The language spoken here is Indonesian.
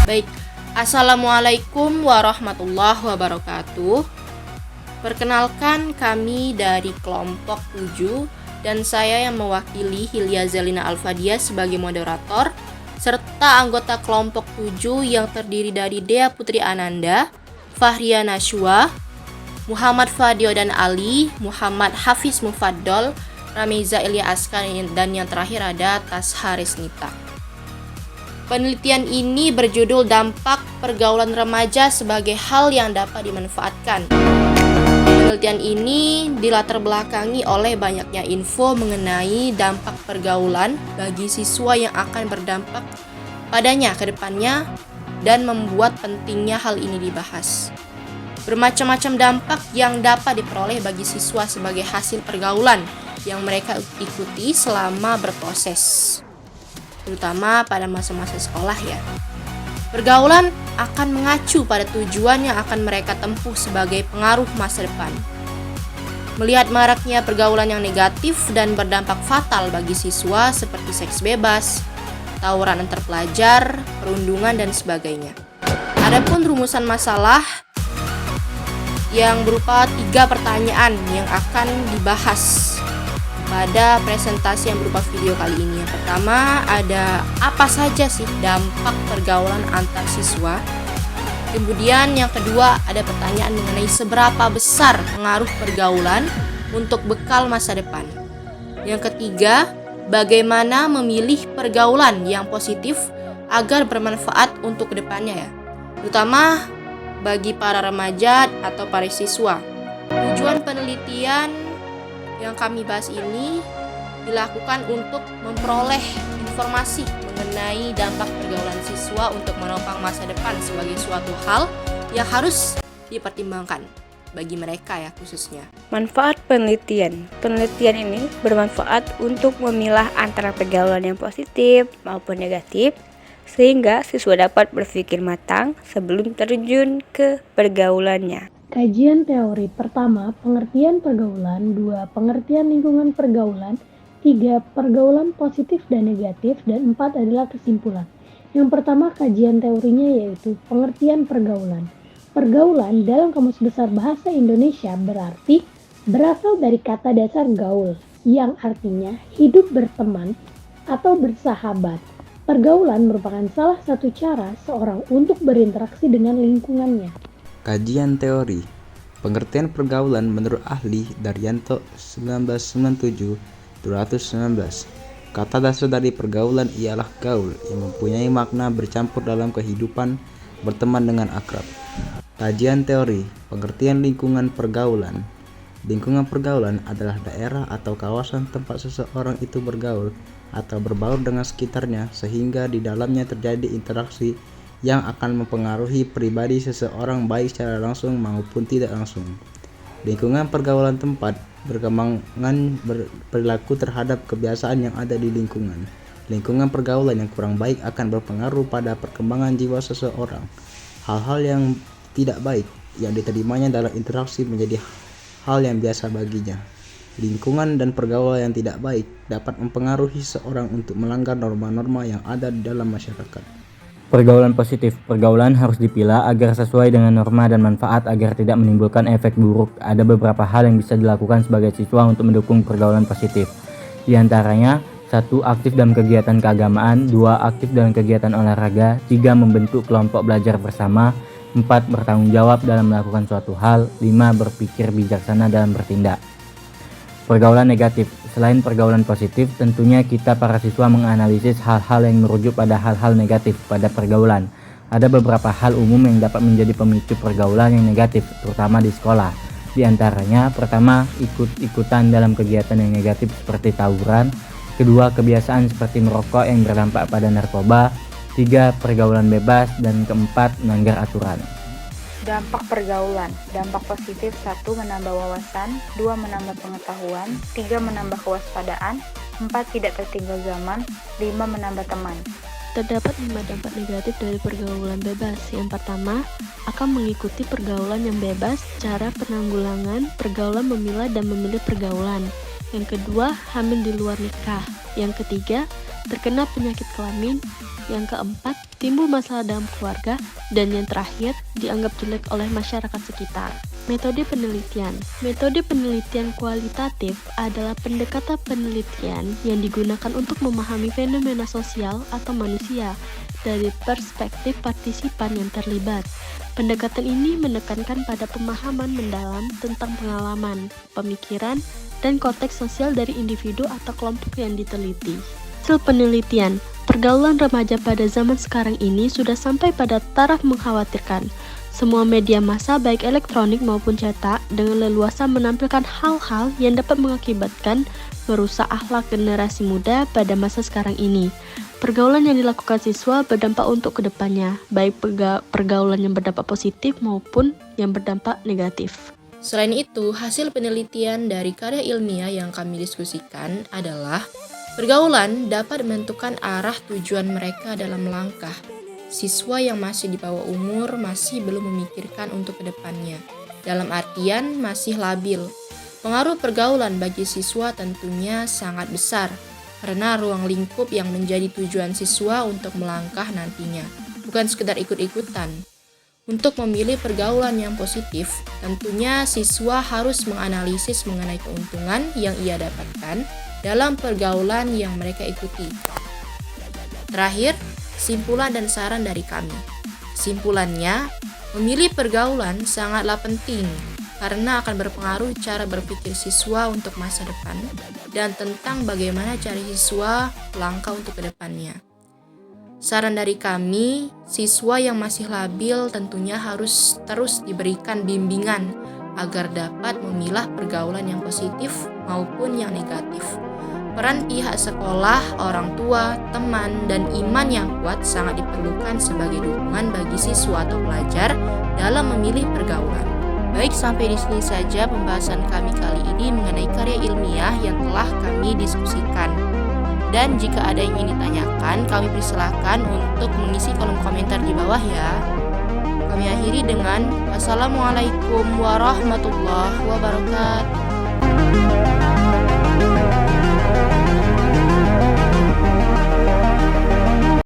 Baik, Assalamualaikum warahmatullahi wabarakatuh. Perkenalkan, kami dari kelompok 7 dan saya yang mewakili Hilya Zelina Alfadia sebagai moderator, serta anggota kelompok 7 yang terdiri dari Dea Putri Ananda, Fahria Nashwa, Muhammad Fadio dan Ali, Muhammad Hafiz Mufaddol, Rameza Ilya Askan, dan yang terakhir ada Tasha Resnita. Penelitian ini berjudul Dampak Pergaulan Remaja sebagai Hal yang Dapat Dimanfaatkan. Penelitian ini dilatar belakangi oleh banyaknya info mengenai dampak pergaulan bagi siswa yang akan berdampak padanya ke depannya dan membuat pentingnya hal ini dibahas. Bermacam-macam dampak yang dapat diperoleh bagi siswa sebagai hasil pergaulan yang mereka ikuti selama berproses, terutama pada masa-masa sekolah ya. Pergaulan akan mengacu pada tujuan yang akan mereka tempuh sebagai pengaruh masa depan. Melihat maraknya pergaulan yang negatif dan berdampak fatal bagi siswa seperti seks bebas, tawuran antar pelajar, perundungan, dan sebagainya. Adapun rumusan masalah yang berupa 3 pertanyaan yang akan dibahas pada presentasi yang berupa video kali ini. Yang pertama ada apa saja sih dampak pergaulan antar siswa. Kemudian yang kedua ada pertanyaan mengenai seberapa besar pengaruh pergaulan untuk bekal masa depan. Yang ketiga, bagaimana memilih pergaulan yang positif agar bermanfaat untuk kedepannya ya, terutama bagi para remaja atau para siswa. Tujuan penelitian yang kami bahas ini dilakukan untuk memperoleh informasi mengenai dampak pergaulan siswa untuk menopang masa depan sebagai suatu hal yang harus dipertimbangkan bagi mereka ya khususnya. Manfaat penelitian. Penelitian ini bermanfaat untuk memilah antara pergaulan yang positif maupun negatif sehingga siswa dapat berpikir matang sebelum terjun ke pergaulannya. Kajian teori pertama, pengertian pergaulan. 2. Pengertian lingkungan pergaulan. 3. Pergaulan positif dan negatif. Dan 4 adalah kesimpulan. Yang pertama, kajian teorinya yaitu pengertian pergaulan. Pergaulan dalam Kamus Besar Bahasa Indonesia berarti berasal dari kata dasar gaul, yang artinya hidup berteman atau bersahabat. Pergaulan merupakan salah satu cara seorang untuk berinteraksi dengan lingkungannya. Kajian teori. Pengertian pergaulan menurut ahli Daryanto 1997-219. Kata dasar dari pergaulan ialah gaul yang mempunyai makna bercampur dalam kehidupan, berteman dengan akrab. Kajian teori. Pengertian lingkungan pergaulan. Lingkungan pergaulan adalah daerah atau kawasan tempat seseorang itu bergaul atau berbaur dengan sekitarnya sehingga di dalamnya terjadi interaksi yang akan mempengaruhi pribadi seseorang baik secara langsung maupun tidak langsung. Lingkungan pergaulan tempat berkembangan berperilaku terhadap kebiasaan yang ada di lingkungan. Lingkungan pergaulan yang kurang baik akan berpengaruh pada perkembangan jiwa seseorang. Hal-hal yang tidak baik yang diterimanya dalam interaksi menjadi hal yang biasa baginya. Lingkungan dan pergaulan yang tidak baik dapat mempengaruhi seseorang untuk melanggar norma-norma yang ada di dalam masyarakat. Pergaulan positif. Pergaulan harus dipilah agar sesuai dengan norma dan manfaat agar tidak menimbulkan efek buruk. Ada beberapa hal yang bisa dilakukan sebagai siswa untuk mendukung pergaulan positif. Di antaranya, 1. Aktif dalam kegiatan keagamaan. 2. Aktif dalam kegiatan olahraga. 3. Membentuk kelompok belajar bersama. 4. Bertanggung jawab dalam melakukan suatu hal. 5. Berpikir bijaksana dalam bertindak. Pergaulan negatif. Selain pergaulan positif, tentunya kita para siswa menganalisis hal-hal yang merujuk pada hal-hal negatif pada pergaulan. Ada beberapa hal umum yang dapat menjadi pemicu pergaulan yang negatif, terutama di sekolah. Di antaranya, pertama, ikut-ikutan dalam kegiatan yang negatif seperti tawuran. Kedua, kebiasaan seperti merokok yang berdampak pada narkoba. 3. Pergaulan bebas. Dan keempat, melanggar aturan. Dampak pergaulan. Dampak positif: 1. Menambah wawasan. 2. Menambah pengetahuan. 3. Menambah kewaspadaan. 4. Tidak tertinggal zaman. 5. Menambah teman. Terdapat 5 dampak negatif dari pergaulan bebas. Yang pertama, akan mengikuti pergaulan yang bebas. Cara penanggulangan pergaulan: memilah dan memilih pergaulan. Yang kedua, hamil di luar nikah. Yang ketiga, terkena penyakit kelamin. Yang keempat, timbul masalah dalam keluarga, dan yang terakhir, dianggap jelek oleh masyarakat sekitar. Metode penelitian. Metode penelitian kualitatif adalah pendekatan penelitian yang digunakan untuk memahami fenomena sosial atau manusia dari perspektif partisipan yang terlibat. Pendekatan ini menekankan pada pemahaman mendalam tentang pengalaman, pemikiran, dan konteks sosial dari individu atau kelompok yang diteliti. Hasil penelitian, pergaulan remaja pada zaman sekarang ini sudah sampai pada taraf mengkhawatirkan. Semua media massa baik elektronik maupun cetak dengan leluasa menampilkan hal-hal yang dapat mengakibatkan merusak akhlak generasi muda pada masa sekarang ini. Pergaulan yang dilakukan siswa berdampak untuk kedepannya, baik pergaulan yang berdampak positif maupun yang berdampak negatif. Selain itu, hasil penelitian dari karya ilmiah yang kami diskusikan adalah pergaulan dapat menentukan arah tujuan mereka dalam langkah. Siswa yang masih di bawah umur masih belum memikirkan untuk kedepannya, dalam artian masih labil. Pengaruh pergaulan bagi siswa tentunya sangat besar, karena ruang lingkup yang menjadi tujuan siswa untuk melangkah nantinya, bukan sekedar ikut-ikutan. Untuk memilih pergaulan yang positif, tentunya siswa harus menganalisis mengenai keuntungan yang ia dapatkan dalam pergaulan yang mereka ikuti. Terakhir, simpulan dan saran dari kami. Simpulannya, memilih pergaulan sangatlah penting karena akan berpengaruh cara berpikir siswa untuk masa depan dan tentang bagaimana cara siswa melangkah untuk kedepannya. Saran dari kami, siswa yang masih labil tentunya harus terus diberikan bimbingan agar dapat memilah pergaulan yang positif maupun yang negatif. Peran pihak sekolah, orang tua, teman, dan iman yang kuat sangat diperlukan sebagai dukungan bagi siswa atau pelajar dalam memilih pergaulan. Baik, sampai di sini saja pembahasan kami kali ini mengenai karya ilmiah yang telah kami diskusikan. Dan jika ada yang ingin ditanyakan, kami persilakan untuk mengisi kolom komentar di bawah ya. Kami akhiri dengan wassalamualaikum warahmatullahi wabarakatuh.